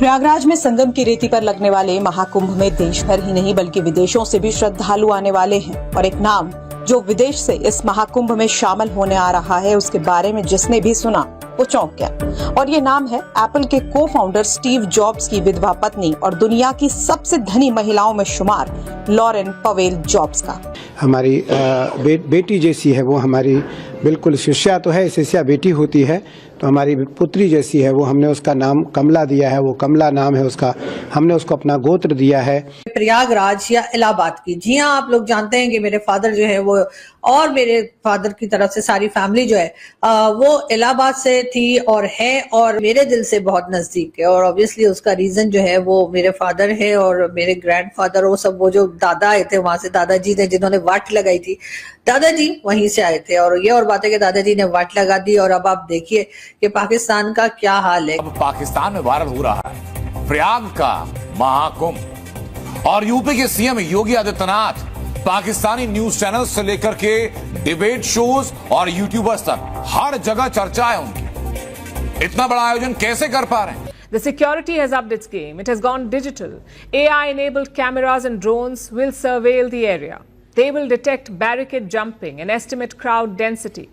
प्रयागराज में संगम की रेती पर लगने वाले महाकुंभ में देश भर ही नहीं बल्कि विदेशों से भी श्रद्धालु आने वाले हैं और एक नाम जो विदेश से इस महाकुंभ में शामिल होने आ रहा है उसके बारे में जिसने भी सुना वो चौंक गया। और ये नाम है एप्पल के को फाउंडर स्टीव जॉब्स की विधवा पत्नी और दुनिया की सबसे धनी महिलाओं में शुमार लॉरेन पवेल जॉब्स का। हमारी बेटी जैसी है वो, हमारी बिल्कुल शिष्या तो है, शिष्या बेटी होती है तो हमारी पुत्री जैसी है वो। हमने उसका नाम कमला दिया है, वो कमला नाम है उसका, हमने उसको अपना गोत्र दिया है। प्रयागराज या इलाहाबाद की, जी हाँ, आप लोग जानते हैं कि मेरे फादर जो है वो और मेरे फादर की तरफ से सारी फैमिली जो है वो इलाहाबाद से थी और है और मेरे दिल से बहुत नजदीक है। और ऑब्वियसली उसका रीजन जो है वो मेरे फादर है और मेरे ग्रैंडफादर, वो सब वो जो दादा आए थे वहां से, दादाजी ने जिन्होंने वाट लगाई थी, दादाजी वहीं से आए थे। और ये और बात है कि दादाजी ने वाट लगा दी और अब आप देखिए कि पाकिस्तान का क्या हाल है। अब पाकिस्तान में वायरल हो रहा है प्रयाग का महाकुंभ और यूपी के CM Yogi Adityanath Pakistani news channel से लेकर के डिबेट शोज और यूट्यूबर्स तक हर जगह चर्चा है उनकी। इतना बड़ा आयोजन कैसे कर पा रहे हैं? The security has upped its game. It has gone digital. AI-enabled cameras and drones will surveil the area. They will detect barricade jumping and estimate crowd density.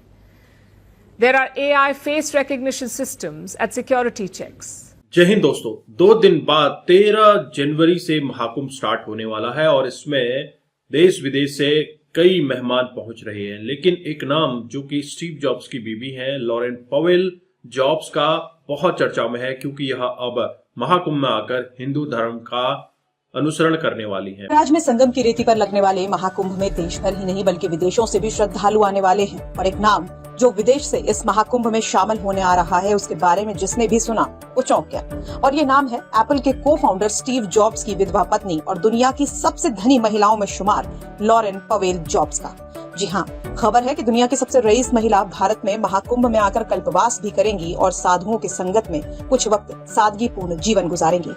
There are AI face recognition systems at security checks. जय हिंद दोस्तों, 2 दिन बाद 13 जनवरी से Mahakumbh start होने वाला है और इसमें देश विदेश से कई मेहमान पहुंच रहे हैं। लेकिन एक नाम जो कि स्टीव जॉब्स की बीवी हैं, लॉरेन पवेल जॉब्स का, बहुत चर्चा में है क्योंकि यह अब महाकुंभ में आकर हिंदू धर्म का अनुसरण करने वाली हैं। प्रयागराज में संगम की रेती पर लगने वाले महाकुंभ में देश भर ही नहीं बल्कि विदेशों से भी श्रद्धालु आने वाले हैं और एक नाम जो विदेश से इस महाकुंभ में शामिल होने आ रहा है उसके बारे में जिसने भी सुना वो चौंक गया। और ये नाम है एप्पल के को फाउंडर स्टीव जॉब्स की विधवा पत्नी और दुनिया की सबसे धनी महिलाओं में शुमार लॉरेन पवेल जॉब्स का। जी हाँ, खबर है कि दुनिया की सबसे रईस महिला भारत में महाकुंभ में आकर कल्पवास भी करेंगी और साधुओं की संगत में कुछ वक्त सादगीपूर्ण जीवन गुजारेंगी।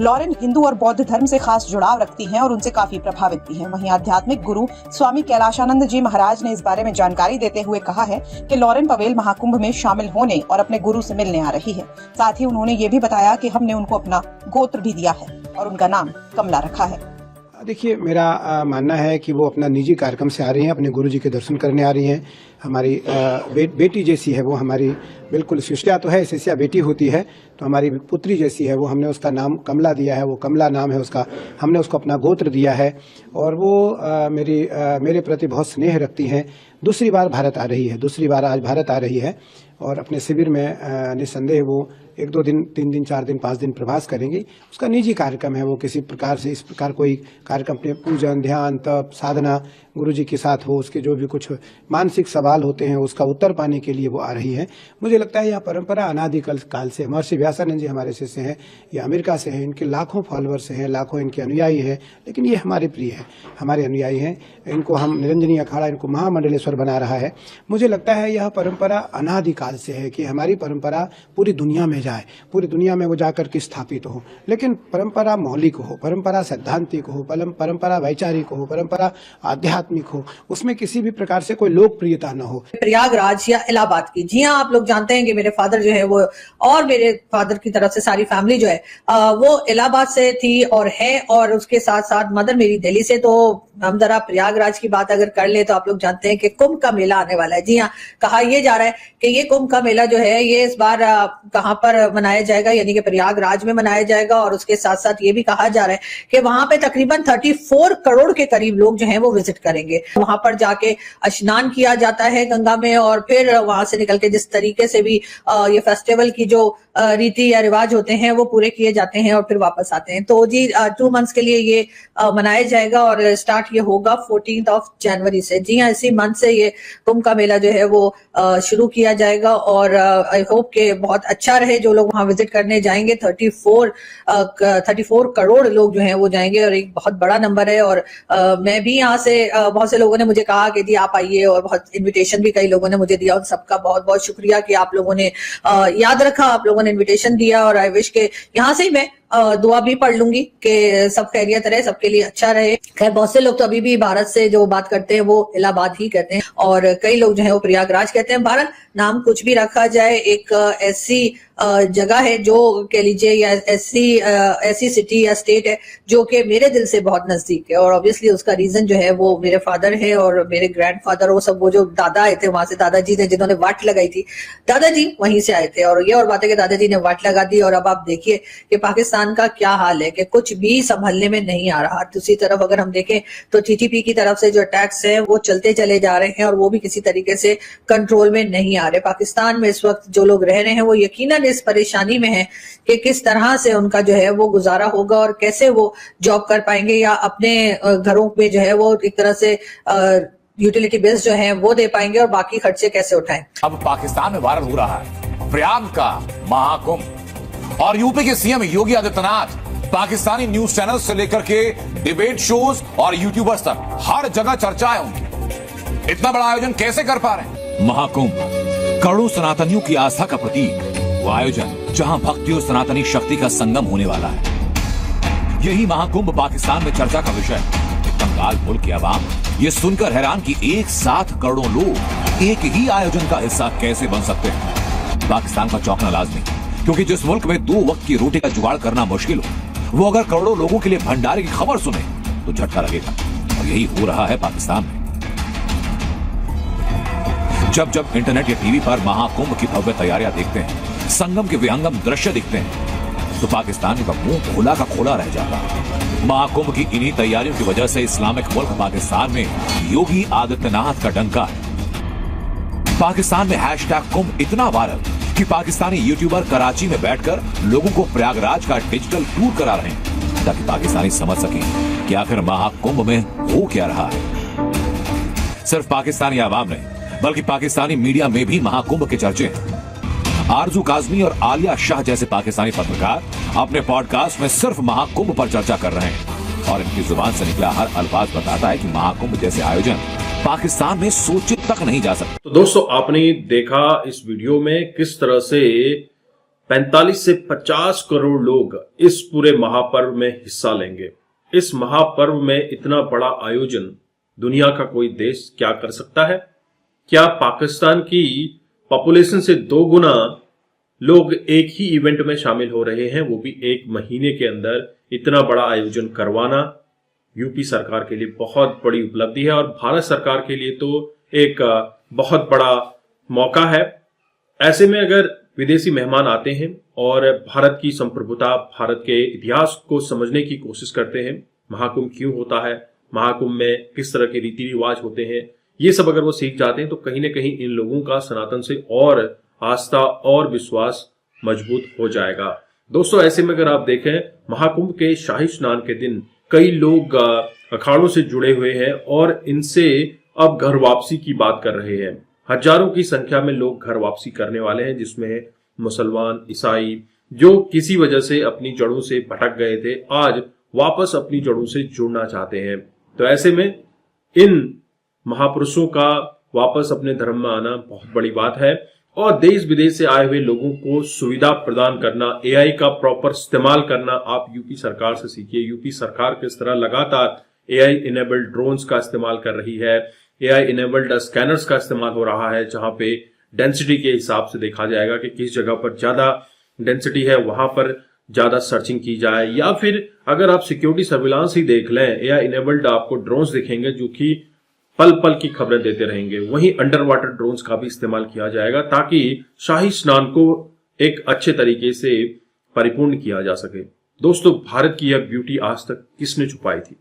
लॉरेन हिंदू और बौद्ध धर्म से खास जुड़ाव रखती हैं और उनसे काफी प्रभावित भी हैं। वहीं आध्यात्मिक गुरु स्वामी कैलाशानंद जी महाराज ने इस बारे में जानकारी देते हुए कहा है कि लॉरेन पवेल महाकुंभ में शामिल होने और अपने गुरु से मिलने आ रही है। साथ ही उन्होंने ये भी बताया कि हमने उनको अपना गोत्र भी दिया है और उनका नाम कमला रखा है। देखिए, मेरा मानना है कि वो अपना निजी कार्यक्रम से आ रही हैं, अपने गुरुजी के दर्शन करने आ रही हैं। हमारी बेटी जैसी है वो, हमारी बिल्कुल शिष्या तो है, शिष्या बेटी होती है तो हमारी पुत्री जैसी है वो। हमने उसका नाम कमला दिया है, वो कमला नाम है उसका, हमने उसको अपना गोत्र दिया है और वो मेरे प्रति बहुत स्नेह रखती हैं। दूसरी बार भारत आ रही है, दूसरी बार आज भारत आ रही है और अपने शिविर में निस्संदेह वो 1-2 दिन, 3 दिन, 4 दिन, 5 दिन प्रवास करेंगी। उसका निजी कार्यक्रम है, वो किसी प्रकार से इस प्रकार कोई कार्यक्रम अपने पूजन, ध्यान, तप, साधना गुरुजी के साथ हो, उसके जो भी कुछ मानसिक सवाल होते हैं उसका उत्तर पाने के लिए वो आ रही है। मुझे लगता है यह परंपरा अनादिकाल काल से, महर्षि व्यासानंद जी हमारे शिष्य हैं, ये अमेरिका से हैं, इनके लाखों फॉलोअर्स हैं, लाखों इनके अनुयायी हैं, लेकिन ये हमारे प्रिय हैं, हमारे अनुयायी हैं। इनको हम निरंजनी अखाड़ा, इनको महामंडलेश्वर बना रहा है। मुझे लगता है यह परंपरा अनादिकाल से है कि हमारी परंपरा पूरी दुनिया में जाए, पूरी दुनिया में वो जाकर के स्थापित हो। लेकिन परंपरा मौलिक हो, परंपरा सैद्धांतिक हो, परंपरा वैचारिक हो, परंपरा आध्यात्मिक हो, उसमें किसी भी प्रकार से कोई लोकप्रियता न हो। प्रयागराज या इलाहाबाद की, जी हाँ, आप लोग जानते हैं कि मेरे फादर जो है वो और मेरे फादर की तरफ से सारी फैमिली जो है वो इलाहाबाद से थी और है और उसके साथ साथ मदर मेरी दिल्ली से। तो हम जरा प्रयागराज की बात अगर कर ले तो आप लोग जानते हैं कि कुंभ का मेला आने वाला है। जी हाँ, कहा यह जा रहा है कि ये कुंभ का मेला जो है ये इस बार कहां पर मनाया जाएगा, यानी कि प्रयागराज में मनाया जाएगा। और उसके साथ साथ ये भी कहा जा रहा है कि वहां पे तकरीबन 34 करोड़ के करीब लोग जो हैं वो विजिट करेंगे। वहां पर जाके स्नान किया जाता है गंगा में और फिर वहां से निकल के जिस तरीके से भी ये फेस्टिवल की जो रीति या रिवाज होते हैं वो पूरे किए जाते हैं और फिर वापस आते हैं। तो जी 2 मंथ्स के लिए ये मनाया जाएगा और स्टार्ट ये होगा 14 जनवरी से। जी हाँ, इसी मंथ से ये कुंभ का मेला जो है वो शुरू किया जाएगा और आई होप के बहुत अच्छा रहे जो लोग वहां विजिट करने जाएंगे। 34 करोड़ लोग जो हैं वो जाएंगे और एक बहुत बड़ा नंबर है। और मैं भी यहाँ से बहुत से लोगों ने मुझे कहा कि जी आप आइए और बहुत इन्विटेशन भी कई लोगों ने मुझे दिया। उन सबका बहुत बहुत शुक्रिया कि आप लोगों ने याद रखा, आप लोगों ने इन्विटेशन दिया। और आई विश के यहाँ से ही मैं दुआ भी पढ़ लूंगी कि सब खैरियत रहे, सबके लिए अच्छा रहे। खैर बहुत से लोग तो अभी भी भारत से जो बात करते हैं वो इलाहाबाद ही कहते हैं और कई लोग जो है वो प्रयागराज कहते हैं। भारत नाम कुछ भी रखा जाए, एक ऐसी जगह है, जो कह लीजिए, या ऐसी सिटी या स्टेट है जो कि मेरे दिल से बहुत नजदीक है। और ऑब्वियसली उसका रीजन जो है वो मेरे फादर है और मेरे ग्रैंडफादर, वो सब, वो जो दादा आए थे वहां से, दादाजी ने जिन्होंने वाट लगाई थी, दादाजी वहीं से आए थे। और ये और बात है कि दादाजी ने वाट लगा दी। और अब आप देखिए कि पाकिस्तान का क्या हाल है, कि कुछ भी संभलने में नहीं आ रहा। दूसरी तरफ अगर हम देखें तो टीटीपी की तरफ से जो अटैक्स है वो चलते चले जा रहे हैं और वो भी किसी तरीके से कंट्रोल में नहीं आ रहे। पाकिस्तान में इस वक्त जो लोग रह रहे हैं वो यकीनन इस परेशानी में है कि किस तरह से उनका जो है वो गुजारा होगा और कैसे वो जॉब कर पाएंगे या अपने घरों में जो है वो एक तरह से यूटिलिटी बिल्स जो है वो दे पाएंगे और बाकी खर्चे कैसे उठाएं। अब पाकिस्तान में वायरल हो रहा है प्रयाग का महाकुंभ और यूपी के CM Yogi Adityanath Pakistani news channel से लेकर के डिबेट शोज और यूट्यूबर्स तक हर जगह चर्चा है उनकी। इतना बड़ा आयोजन कैसे कर पा रहे हैं? महाकुंभ करोड़ों सनातनियों की आस्था का प्रतीक, वो आयोजन जहां भक्ति और सनातनी शक्ति का संगम होने वाला है। यही महाकुंभ पाकिस्तान में चर्चा का विषय। बंगाल मुल्क की आवाम ये सुनकर हैरान कि एक साथ करोड़ों लोग एक ही आयोजन का हिस्सा कैसे बन सकते हैं। पाकिस्तान का चौंकना लाजमी, क्योंकि जिस मुल्क में 2 वक्त की रोटी का जुगाड़ करना मुश्किल हो, वो अगर करोड़ों लोगों के लिए भंडारे की खबर सुने तो झटका लगेगा। और यही हो रहा है पाकिस्तान में। जब जब इंटरनेट या टीवी पर महाकुंभ की भव्य तैयारियां देखते हैं, संगम के विहंगम दृश्य दिखते हैं, तो पाकिस्तान का मुंह खुला का खोला रह जाता है। महाकुंभ की इन्हीं तैयारियों की वजह से इस्लामिक मुल्क पाकिस्तान में योगी आदित्यनाथ का डंका है। पाकिस्तान में #कुंभ इतना वायरल कि पाकिस्तानी यूट्यूबर कराची में बैठकर लोगों को प्रयागराज का डिजिटल टूर करा रहे हैं, ताकि पाकिस्तानी समझ सकें कि आखिर महाकुंभ में हो क्या रहा है। सिर्फ पाकिस्तानी आवाम नहीं, बल्कि पाकिस्तानी मीडिया में भी महाकुंभ के चर्चे हैं। आरजू काजमी और आलिया शाह जैसे पाकिस्तानी पत्रकार अपने पॉडकास्ट में सिर्फ महाकुंभ पर चर्चा कर रहे हैं और इनकी जुबान से निकला हर अल्फाज बताता है कि महाकुंभ जैसे आयोजन पाकिस्तान में सोचे तक नहीं जा सकते। तो दोस्तों, आपने देखा इस वीडियो में किस तरह से 45 से 50 करोड़ लोग इस पूरे महापर्व में हिस्सा लेंगे। इस महापर्व में इतना बड़ा आयोजन दुनिया का कोई देश क्या कर सकता है? क्या पाकिस्तान की पॉपुलेशन से 2 गुना लोग एक ही इवेंट में शामिल हो रहे हैं, वो भी 1 महीने के अंदर। इतना बड़ा आयोजन करवाना यूपी सरकार के लिए बहुत बड़ी उपलब्धि है और भारत सरकार के लिए तो एक बहुत बड़ा मौका है। ऐसे में अगर विदेशी मेहमान आते हैं और भारत की संप्रभुता, भारत के इतिहास को समझने की कोशिश करते हैं, महाकुंभ क्यों होता है, महाकुंभ में किस तरह के रीति रिवाज होते हैं, ये सब अगर वो सीख जाते हैं तो कहीं ना कहीं इन लोगों का सनातन से और आस्था और विश्वास मजबूत हो जाएगा। दोस्तों, ऐसे में अगर आप देखें, महाकुंभ के शाही स्नान के दिन कई लोग अखाड़ों से जुड़े हुए हैं और इनसे अब घर वापसी की बात कर रहे हैं। हजारों की संख्या में लोग घर वापसी करने वाले हैं, जिसमें मुसलमान, ईसाई, जो किसी वजह से अपनी जड़ों से भटक गए थे, आज वापस अपनी जड़ों से जुड़ना चाहते हैं। तो ऐसे में इन महापुरुषों का वापस अपने धर्म में आना बहुत बड़ी बात है और देश विदेश से आए हुए लोगों को सुविधा प्रदान करना, एआई का प्रॉपर इस्तेमाल करना आप यूपी सरकार से सीखिए। यूपी सरकार किस तरह लगातार एआई इनेबल्ड ड्रोन्स का इस्तेमाल कर रही है, एआई इनेबल्ड स्कैनर्स का इस्तेमाल हो रहा है, जहां पे डेंसिटी के हिसाब से देखा जाएगा कि किस जगह पर ज्यादा डेंसिटी है, वहां पर ज्यादा सर्चिंग की जाए। या फिर अगर आप सिक्योरिटी सर्विलांस ही देख लें, एआई इनेबल्ड आपको ड्रोन्स दिखेंगे जो कि पल पल की खबरें देते रहेंगे। वहीं अंडर वाटर ड्रोन्स का भी इस्तेमाल किया जाएगा ताकि शाही स्नान को एक अच्छे तरीके से परिपूर्ण किया जा सके। दोस्तों, भारत की यह ब्यूटी आज तक किसने छुपाई थी?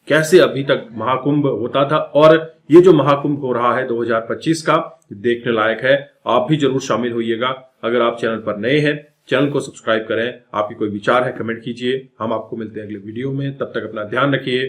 कैसे अभी तक महाकुंभ होता था और ये जो महाकुंभ हो रहा है 2025 का, देखने लायक है। आप भी जरूर शामिल होइएगा। अगर आप चैनल पर नए हैं, चैनल को सब्सक्राइब करें। आपके कोई विचार है, कमेंट कीजिए। हम आपको मिलते हैं अगले वीडियो में। तब तक अपना ध्यान रखिए।